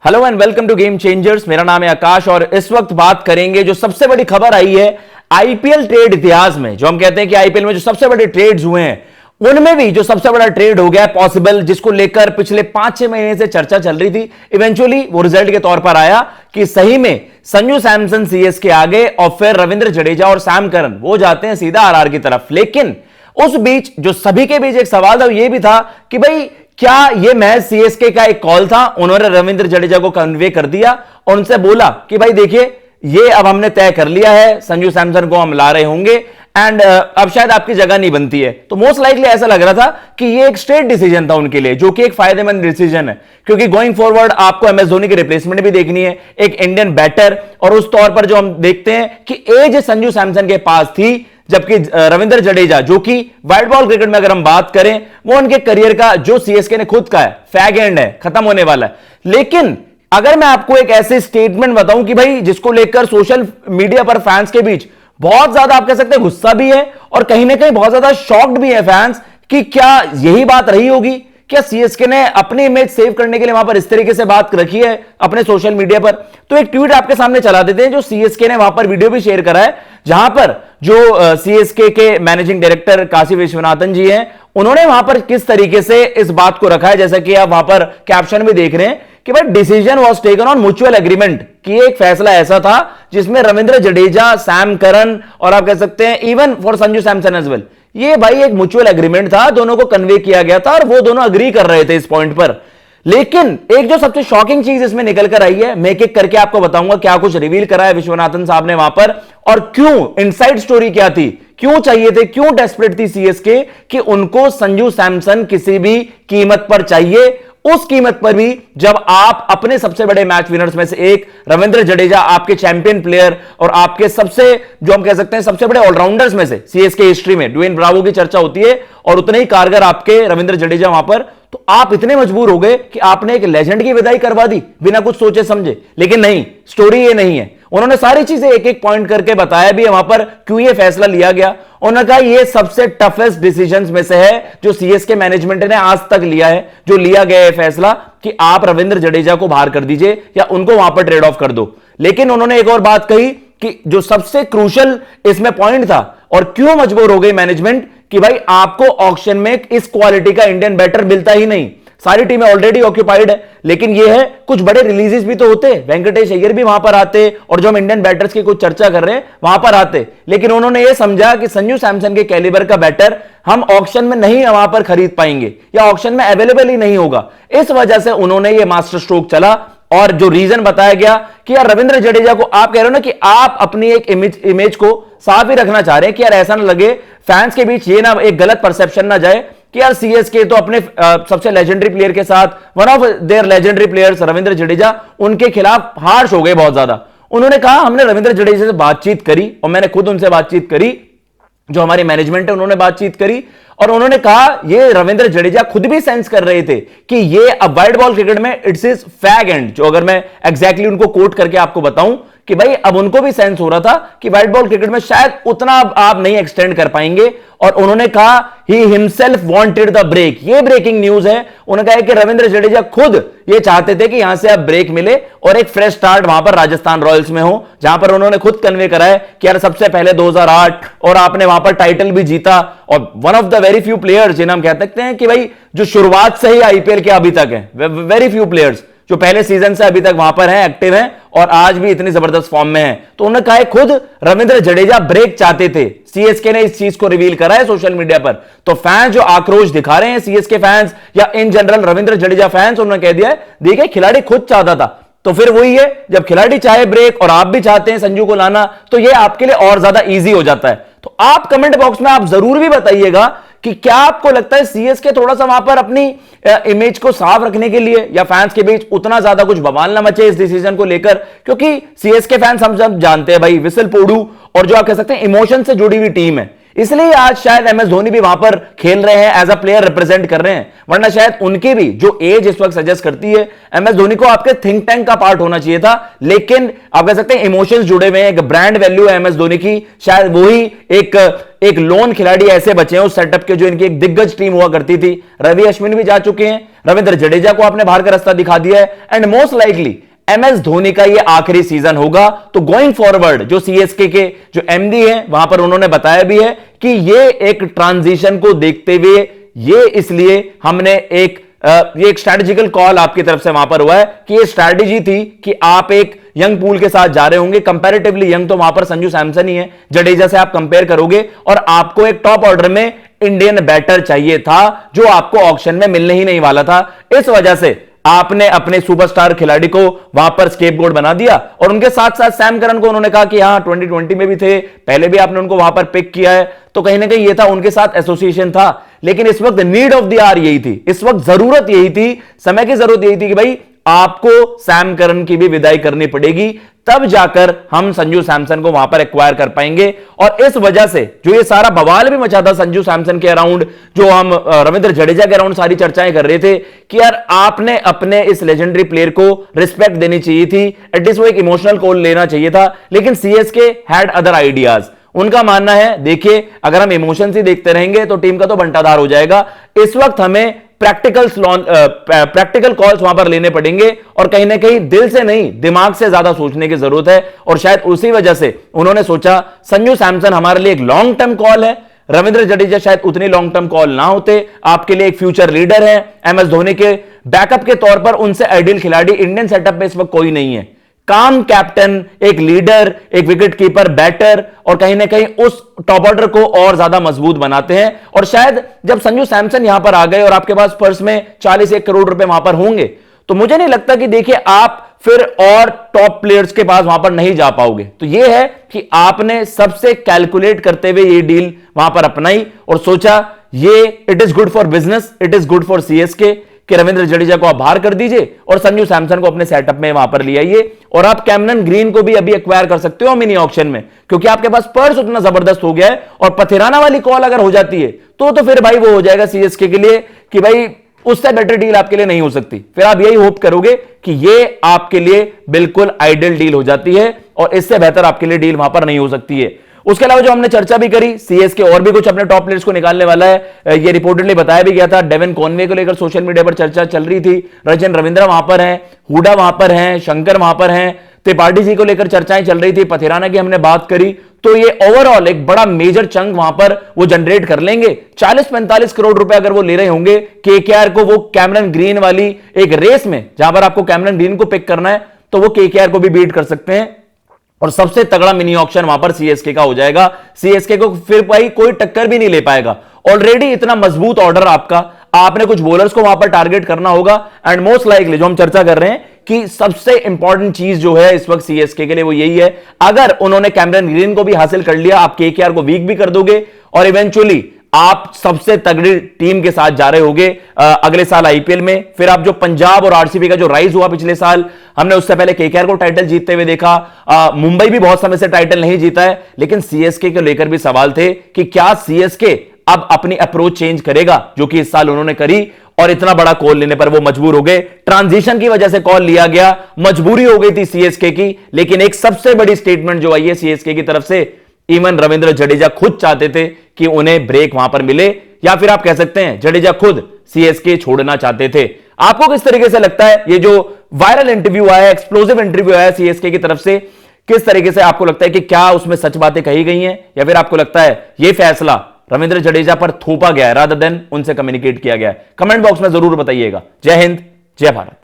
Hello and welcome to game changers. मेरा नाम है आकाश और इस वक्त बात करेंगे जो सबसे बड़ी खबर आई है आईपीएल ट्रेड इतिहास में। जो हम कहते हैं कि आईपीएल में जो सबसे बड़े ट्रेड्स हुए हैं उनमें भी जो सबसे बड़ा ट्रेड हो गया है पॉसिबल, जिसको लेकर पिछले 5-6 महीने से चर्चा चल रही थी, इवेंचुअली वो रिजल्ट के तौर पर आया कि सही में संजू सैमसन सीएसके आगे और फिर रविंद्र जडेजा और सैम करन वो जाते हैं सीधा आरआर की तरफ। लेकिन उस बीच जो सभी के बीच एक सवाल था ये भी था कि भाई क्या यह मैच सीएसके का एक कॉल था। उन्होंने रविंद्र जडेजा को कन्वे कर दिया और उनसे बोला कि भाई देखिए ये अब हमने तय कर लिया है, संजू सैमसन को हम ला रहे होंगे एंड अब शायद आपकी जगह नहीं बनती है। तो मोस्ट लाइकली ऐसा लग रहा था कि ये एक स्ट्रेट डिसीजन था उनके लिए, जो कि एक फायदेमंद डिसीजन है, क्योंकि गोइंग फॉरवर्ड आपको एमएस धोनी की रिप्लेसमेंट भी देखनी है, एक इंडियन बैटर, और उस तौर पर जो हम देखते हैं कि एज संजू सैमसन के पास थी, जबकि रविंद्र जडेजा जो कि व्हाइट बॉल क्रिकेट में अगर हम बात करें वो उनके करियर का जो सीएसके ने खुद का है फैग एंड है, खत्म होने वाला है। लेकिन अगर मैं आपको एक ऐसे स्टेटमेंट बताऊं कि भाई जिसको लेकर सोशल मीडिया पर फैंस के बीच बहुत ज्यादा आप कह सकते हैं गुस्सा भी है और कहीं ना कहीं बहुत ज्यादा शॉक्ड भी है फैंस कि क्या यही बात रही होगी, क्या सीएसके ने अपनी इमेज सेव करने के लिए वहां पर इस तरीके से बात रखी है अपने सोशल मीडिया पर। तो एक ट्वीट आपके सामने चला देते हैं जो सीएसके ने वहां पर वीडियो भी शेयर करा है, जहां पर जो सीएसके के मैनेजिंग डायरेक्टर काशी विश्वनाथन जी हैं उन्होंने वहां पर किस तरीके से इस बात को रखा है, जैसा कि आप वहां पर कैप्शन भी देख रहे हैं कि भाई decision was taken on mutual agreement, कि एक फैसला ऐसा था जिसमें रविंद्र जडेजा, सैम करन और आप कह सकते हैं even for Sanju Samson as well, ये भाई एक म्यूचुअल एग्रीमेंट था, दोनों को कन्वे किया गया था और वो दोनों अग्री कर रहे थे इस पॉइंट पर। लेकिन एक जो सबसे शॉकिंग चीज इसमें निकल कर आई है, मैं एक एक करके आपको बताऊंगा क्या कुछ रिवील करा है विश्वनाथन साहब ने वहां पर और क्यों, इनसाइड स्टोरी क्या थी, क्यों चाहिए थे, क्यों डेस्परेट थी सीएसके कि उनको संजू सैमसन किसी भी कीमत पर चाहिए, उस कीमत पर भी जब आप अपने सबसे बड़े मैच विनर्स में से एक रविंद्र जडेजा, आपके चैंपियन प्लेयर और आपके सबसे जो हम कह सकते हैं सबसे बड़े ऑलराउंडर्स में से सीएसके हिस्ट्री में ड्वेन ब्रावो की चर्चा होती है और उतने ही कारगर आपके रविंद्र जडेजा वहां पर, तो आप इतने मजबूर हो गए कि आपने एक लेजेंड की विदाई करवा दी बिना कुछ सोचे समझे। लेकिन नहीं, स्टोरी ये नहीं है, उन्होंने सारी चीजें एक एक पॉइंट करके बताया भी है वहां पर क्यों ये फैसला लिया गया। उन्होंने कहा ये सबसे टफेस्ट डिसीजंस में से है जो सीएसके मैनेजमेंट ने आज तक लिया है, जो लिया गया है फैसला कि आप रविंद्र जडेजा को बाहर कर दीजिए या उनको वहां पर ट्रेड ऑफ कर दो। लेकिन उन्होंने एक और बात कही कि जो सबसे क्रूशल इसमें पॉइंट था और क्यों मजबूर हो गई मैनेजमेंट कि भाई आपको ऑक्शन में इस क्वालिटी का इंडियन बैटर मिलता ही नहीं, सारी टीमें ऑलरेडी ऑक्यूपाइड है, लेकिन ये है कुछ बड़े रिलीजेस भी तो होते, वेंकटेश अय्यर भी वहां पर आते और जो हम इंडियन बैटर्स की कुछ चर्चा कर रहे हैं वहां पर आते। लेकिन उन्होंने ये समझा कि संजू सैमसन के कैलिबर का बैटर हम ऑक्शन में नहीं वहां पर खरीद पाएंगे या ऑक्शन में अवेलेबल ही नहीं होगा, इस वजह से उन्होंने ये मास्टर स्ट्रोक चला। और जो रीजन बताया गया कि यार रविंद्र जडेजा को आप कह रहे हो ना कि आप अपनी एक इमेज को साफ ही रखना चाह रहे हैं कि यार ऐसा ना लगे फैंस के बीच ये ना एक गलत परसेप्शन ना जाए कि यार सीएसके तो अपने सबसे लेजेंडरी प्लेयर के साथ, one of their legendary players Ravindra Jadeja, उनके खिलाफ हार्श हो गए बहुत ज्यादा। उन्होंने कहा हमने रविंद्र जडेजा से बातचीत करी और मैंने खुद उनसे बातचीत करी, जो हमारी मैनेजमेंट है उन्होंने बातचीत करी और उन्होंने कहा ये रविंद्र जडेजा खुद भी सेंस कर रहे थे कि ये अब व्हाइट बॉल क्रिकेट में इट्स इज फैग एंड, जो अगर मैं एग्जैक्टली उनको कोट करके आपको बताऊं कि भाई अब उनको भी सेंस हो रहा था कि व्हाइट बॉल क्रिकेट में शायद उतना आप नहीं एक्सटेंड कर पाएंगे। और उन्होंने कहा he himself wanted the break, ये ब्रेकिंग न्यूज है। उन्होंने कहा कि रविंद्र जडेजा खुद ये चाहते थे कि यहां से अब ब्रेक मिले और एक फ्रेश स्टार्ट वहां पर राजस्थान रॉयल्स में हो, जहां पर उन्होंने खुद कन्वे करा है कि यार सबसे पहले 2008 और आपने वहां पर टाइटल भी जीता और one of the very few players जिन्हें हम कह सकते हैं कि भाई जो शुरुआत से ही आईपीएल के अभी तक है, वेरी फ्यू प्लेयर्स जो पहले सीजन से अभी तक वहां पर हैं, एक्टिव हैं और आज भी इतनी जबरदस्त फॉर्म में हैं। तो उन्होंने कहा खुद रविंद्र जडेजा ब्रेक चाहते थे, सीएसके ने इस चीज को रिवील करा है सोशल मीडिया पर। तो फैंस जो आक्रोश दिखा रहे हैं, सीएसके फैंस या in general Ravindra Jadeja fans, उन्होंने कह दिया है देखिए खिलाड़ी खुद चाहता था। तो फिर वही है, जब खिलाड़ी चाहे ब्रेक और आप भी चाहते हैं संजू को लाना, तो ये आपके लिए और ज्यादा इजी हो जाता है। तो आप कमेंट बॉक्स में आप जरूर भी बताइएगा कि क्या आपको लगता है सीएसके थोड़ा सा वहां पर अपनी इमेज को साफ रखने के लिए या फैंस के बीच उतना ज्यादा कुछ बवाल ना मचे इस डिसीजन को लेकर, क्योंकि सीएसके फैंस हम सब जानते हैं भाई विसल पोडू और जो आप कह सकते हैं इमोशन से जुड़ी हुई टीम है, इसलिए आज शायद एमएस धोनी भी वहां पर खेल रहे हैं, एज अ प्लेयर रिप्रेजेंट कर रहे हैं, वरना शायद उनकी भी जो एज इस वक्त सजेस्ट करती है एमएस धोनी को आपके थिंक टैंक का पार्ट होना चाहिए था। लेकिन आप कह सकते हैं इमोशंस जुड़े हुए हैं, एक ब्रांड वैल्यू है एमएस धोनी की, शायद वही एक लोन खिलाड़ी ऐसे बचे हैं उस सेटअप के जो इनकी एक दिग्गज टीम हुआ करती थी। रवि अश्विन भी जा चुके हैं, रविंद्र जडेजा को आपने बाहर का रास्ता दिखा दिया है and most likely MS Dhoni का ये आखिरी सीजन होगा। तो गोइंग फॉरवर्ड जो CSK के जो MD हैं वहां पर उन्होंने बताया भी है कि ये एक ट्रांजिशन को देखते हुए ये इसलिए हमने ये एक स्ट्रैटेजिकल कॉल आपकी तरफ से वहां पर हुआ है कि ये स्ट्रैटेजी थी कि आप एक यंग पूल के साथ जा रहे होंगे, कंपैरेटिवली यंग तो वहां पर संजू सैमसन ही है, जडेजा से आप कंपेयर करोगे और आपको एक टॉप ऑर्डर में इंडियन बैटर चाहिए था जो आपको ऑक्शन में मिलने ही नहीं वाला था। इस वजह से आपने अपने सुपरस्टार खिलाड़ी को वहां पर स्केपगोट बना दिया और उनके साथ साथ सैम करन को उन्होंने कहा कि हां 2020 में भी थे, पहले भी आपने उनको वहां पर पिक किया है, तो कहीं ना कहीं ये था उनके साथ एसोसिएशन था। लेकिन इस वक्त नीड ऑफ द आवर यही थी, इस वक्त जरूरत यही थी, समय की जरूरत यही थी कि भाई आपको सैम करन की भी विदाई करनी पड़ेगी, तब जाकर हम संजू सैमसन को वहां पर एक्वायर कर पाएंगे। और इस वजह से जो ये सारा बवाल भी मचा था संजू सैमसन के अराउंड, जो हम रविंद्र जडेजा के अराउंड सारी चर्चाएं कर रहे थे कि यार आपने अपने इस लेजेंडरी प्लेयर को रिस्पेक्ट देनी चाहिए थी, एटलीस्ट वो एक इमोशनल कॉल लेना चाहिए था। लेकिन CSK हैड अदर आइडियाज। उनका मानना है देखिए अगर हम इमोशन से देखते रहेंगे तो टीम का तो बंटाधार हो जाएगा, इस वक्त हमें प्रैक्टिकल कॉल्स वहां पर लेने पड़ेंगे और कहीं ना कहीं दिल से नहीं दिमाग से ज्यादा सोचने की जरूरत है। और शायद उसी वजह से उन्होंने सोचा संजू सैमसन हमारे लिए एक लॉन्ग टर्म कॉल है, रविंद्र जडेजा शायद उतनी लॉन्ग टर्म कॉल ना होते, आपके लिए एक फ्यूचर लीडर है, MS धोनी के बैकअप के तौर पर उनसे आइडियल खिलाड़ी इंडियन सेटअप में इस वक्त कोई नहीं है। काम कैप्टन, एक लीडर, एक विकेट कीपर, बैटर और कहीं ना कहीं उस टॉप ऑर्डर को और ज्यादा मजबूत बनाते हैं। और शायद जब संजू सैमसन यहां पर आ गए और आपके पास पर्स में 41 करोड़ रुपए वहां पर होंगे, तो मुझे नहीं लगता कि देखिए आप फिर और टॉप प्लेयर्स के पास वहां पर नहीं जा पाओगे। तो यह है कि आपने सबसे कैलकुलेट करते हुए ये डील वहां पर अपनाई और सोचा ये it is good for business, it is good for CSK कि रविंद्र जडेजा को आप बाहर कर दीजिए और संजू सैमसन को अपने सेटअप में वहां पर ले आइए। और आप कैमरन ग्रीन को भी अभी एक्वायर कर सकते हो मिनी ऑक्शन में, क्योंकि आपके पास पर्स उतना जबरदस्त हो गया है। और पथिराना वाली कॉल अगर हो जाती है तो फिर भाई वो हो जाएगा CSK के लिए कि भाई उससे बेटर डील आपके लिए नहीं हो सकती। फिर आप यही होप करोगे कि ये आपके लिए बिल्कुल आइडियल डील हो जाती है और इससे बेहतर आपके लिए डील वहां पर नहीं हो सकती है। उसके अलावा जो हमने चर्चा भी करी, CSK और भी कुछ अपने टॉप प्लेयर्स को निकालने वाला है, ये रिपोर्टेडली बताया भी गया था। डेविन कॉनवे को लेकर सोशल मीडिया पर चर्चा चल रही थी, रचिन रविंद्रा वहां पर हैं, हुडा वहां पर हैं, शंकर वहां पर हैं, त्रिपाठी जी को लेकर चर्चाएं चल रही थी, पथिराना की हमने बात करी। तो ये ओवरऑल एक बड़ा मेजर चंक वहां पर वो जनरेट कर लेंगे। 40-45 करोड़ रुपए अगर वो ले रहे होंगे KKR को, वो कैमरन ग्रीन वाली एक रेस में जहां पर आपको कैमरन ग्रीन को पिक करना है तो वो KKR को भी बीट कर सकते हैं। और सबसे तगड़ा मिनी ऑक्शन वहां पर CSK का हो जाएगा। CSK को फिर भाई कोई टक्कर भी नहीं ले पाएगा। ऑलरेडी इतना मजबूत ऑर्डर आपका, आपने कुछ बॉलर्स को वहां पर टारगेट करना होगा एंड मोस्ट लाइकली जो हम चर्चा कर रहे हैं कि सबसे इंपॉर्टेंट चीज जो है इस वक्त CSK के लिए वो यही है, अगर उन्होंने कैमरन ग्रीन को भी हासिल कर लिया, आप KKR को वीक भी कर दोगे और इवेंचुअली आप सबसे तगड़ी टीम के साथ जा रहे होगे अगले साल IPL में। फिर आप जो पंजाब और RCB का जो राइज हुआ पिछले साल, हमने उससे पहले KKR को टाइटल जीतते हुए देखा, मुंबई भी बहुत समय से टाइटल नहीं जीता है, लेकिन CSK को लेकर भी सवाल थे कि क्या CSK अब अपनी अप्रोच चेंज करेगा, जो कि इस साल उन्होंने करी और इतना बड़ा कॉल लेने पर वो मजबूर हो गए। ट्रांजिशन की वजह से कॉल लिया गया, मजबूरी हो गई थी CSK की, लेकिन एक सबसे बड़ी स्टेटमेंट जो आई है CSK की तरफ से, इवन रविंद्र जडेजा खुद चाहते थे कि उन्हें ब्रेक वहां पर मिले, या फिर आप कह सकते हैं जडेजा खुद CSK छोड़ना चाहते थे। आपको किस तरीके से लगता है ये जो वायरल इंटरव्यू आया, एक्सप्लोसिव इंटरव्यू आया CSK की तरफ से, किस तरीके से आपको लगता है कि क्या उसमें सच बातें कही गई हैं, या फिर आपको लगता है यह फैसला रविंद्र जडेजा पर थोपा गया है रादर देन उनसे कम्युनिकेट किया गया है? कमेंट बॉक्स में जरूर बताइएगा। जय हिंद, जय भारत।